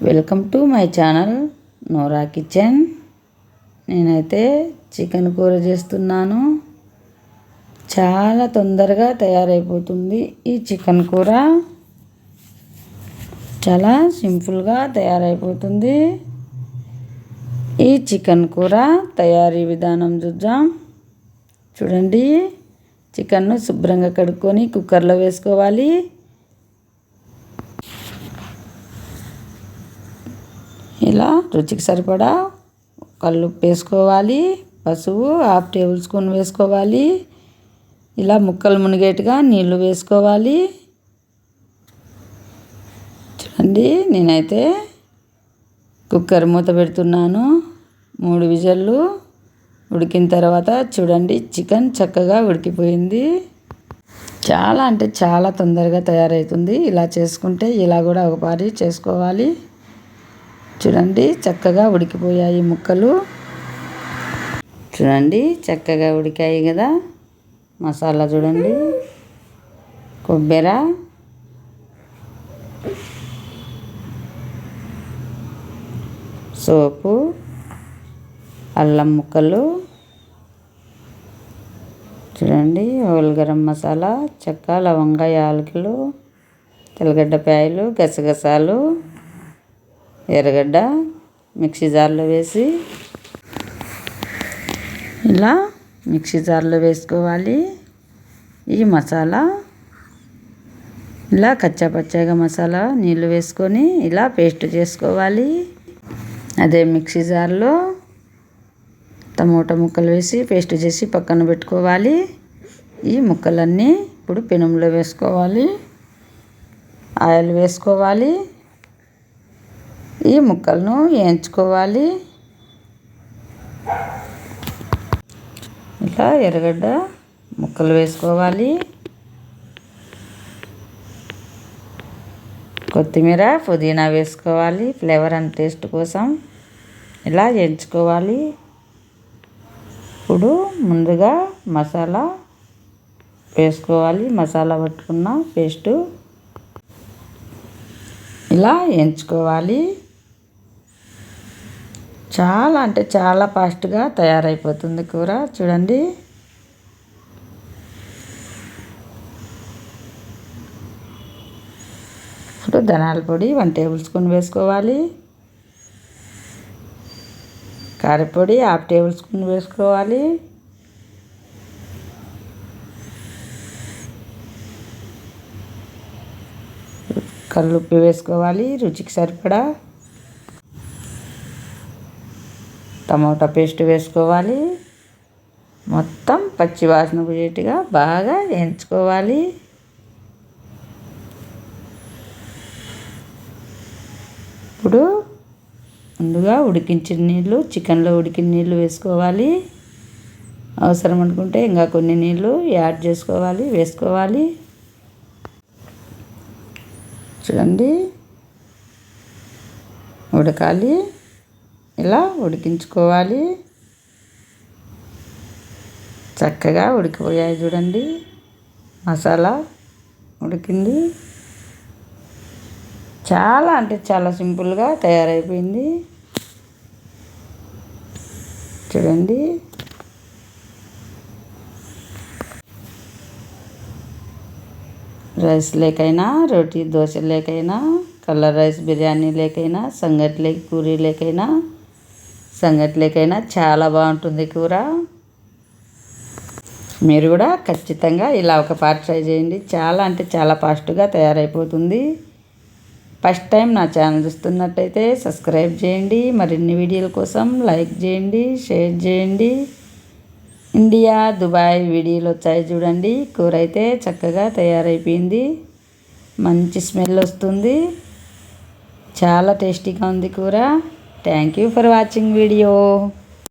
Welcome to my channel Nora kitchen. నేనైతే chicken కూర చేస్తున్నాను. చాలా తొందరగా తయారైపోతుంది ఈ చికెన్ కూర. చాలా సింపుల్గా తయారైపోతుంది ఈ చికెన్ కూర. తయారీ విధానం చూద్దాం. చూడండి, చికెన్ను శుభ్రంగా కడుక్కొని కుక్కర్లో వేసుకోవాలి. ఇలా రుచికి సరిపడా కల్లుప్పు వేసుకోవాలి. పసుపు 1/2 టేబుల్ స్పూన్ వేసుకోవాలి. ఇలా ముక్కలు మునిగేట్టుగా నీళ్లు వేసుకోవాలి. చూడండి, నేనైతే కుక్కర్ మూత పెడుతున్నాను. 3 విజిల్లు ఉడికిన తర్వాత చూడండి, చికెన్ చక్కగా ఉడికిపోయింది. చాలా అంటే చాలా తొందరగా తయారవుతుంది. ఇలా చేసుకుంటే ఇలా కూడా ఒకసారి చేసుకోవాలి. చూడండి, చక్కగా ఉడికిపోయాయి ముక్కలు. చూడండి, చక్కగా ఉడికాయి కదా. మసాలా చూడండి, కొబ్బరి, సోపు, అల్లం ముక్కలు, చూడండి హోల్ గరం మసాలా, చెక్క, లవంగ, యాలకులు, తెల్లగడ్డపాయలు, గసగసాలు, ఎర్రగడ్డ మిక్సీ జార్లో వేసి ఇలా మిక్సీ జార్లో వేసుకోవాలి. ఈ మసాలా ఇలా కచ్చాపచ్చాగా మసాలా నీళ్ళు వేసుకొని ఇలా పేస్ట్ చేసుకోవాలి. అదే మిక్సీ జార్లో టమోటా ముక్కలు వేసి పేస్ట్ చేసి పక్కన పెట్టుకోవాలి. ఈ ముక్కలన్నీ ఇప్పుడు పెనంలో వేసుకోవాలి. ఆయిల్ వేసుకోవాలి. ఈ ముక్కలను వేయించుకోవాలి. ఇలా ఎర్రగడ్డ ముక్కలు వేసుకోవాలి. కొత్తిమీర, పుదీనా వేసుకోవాలి ఫ్లేవర్ అండ్ టేస్ట్ కోసం. ఇలా వేయించుకోవాలి. ఇప్పుడు ముందుగా మసాలా వేసుకోవాలి. మసాలా పట్టుకున్న పేస్టు ఇలా వేయించుకోవాలి. చాలా అంటే చాలా ఫాస్ట్గా తయారైపోతుంది కూర. చూడండి, ఇప్పుడు ధనియాల పొడి 1 టేబుల్ స్పూన్ వేసుకోవాలి. కారపొడి 1/2 టేబుల్ స్పూన్ వేసుకోవాలి. కల్లుప్పు వేసుకోవాలి రుచికి సరిపడా. టమోటా పేస్ట్ వేసుకోవాలి. మొత్తం పచ్చి వాసన పోయేట్టుగా బాగా వేయించుకోవాలి. ఇప్పుడు ముందుగా ఉడికించిన నీళ్ళు, చికెన్లో ఉడికిన నీళ్ళు వేసుకోవాలి. అవసరం అనుకుంటే ఇంకా కొన్ని నీళ్ళు యాడ్ వేసుకోవాలి. చూడండి, ఉడకాలి. ఇలా ఉడికించుకోవాలి. చక్కగా ఉడికిపోయాయి చూడండి. మసాలా ఉడికింది. చాలా అంటే చాలా సింపుల్గా తయారైపోయింది. చూడండి, రైస్ లేకైనా, రోటీ దోశ లేకైనా, కలర్ రైస్ బిర్యానీ లేకైనా, సంగటి లేక పూరీ లేకైనా, సంగటి లేకైనా చాలా బాగుంటుంది కూర. మీరు కూడా ఖచ్చితంగా ఇలా ఒక పార్ట్ ట్రై చేయండి. చాలా అంటే చాలా ఫాస్ట్గా తయారైపోతుంది. ఫస్ట్ టైం నా ఛానల్ చూస్తున్నట్టయితే సబ్స్క్రైబ్ చేయండి. మరిన్ని వీడియోల కోసం లైక్ చేయండి, షేర్ చేయండి. ఇండియా, దుబాయ్ వీడియోలు వచ్చాయి చూడండి. కూర అయితే చక్కగా తయారైపోయింది. మంచి స్మెల్ వస్తుంది. చాలా టేస్టీగా ఉంది కూర. Thank you for watching video.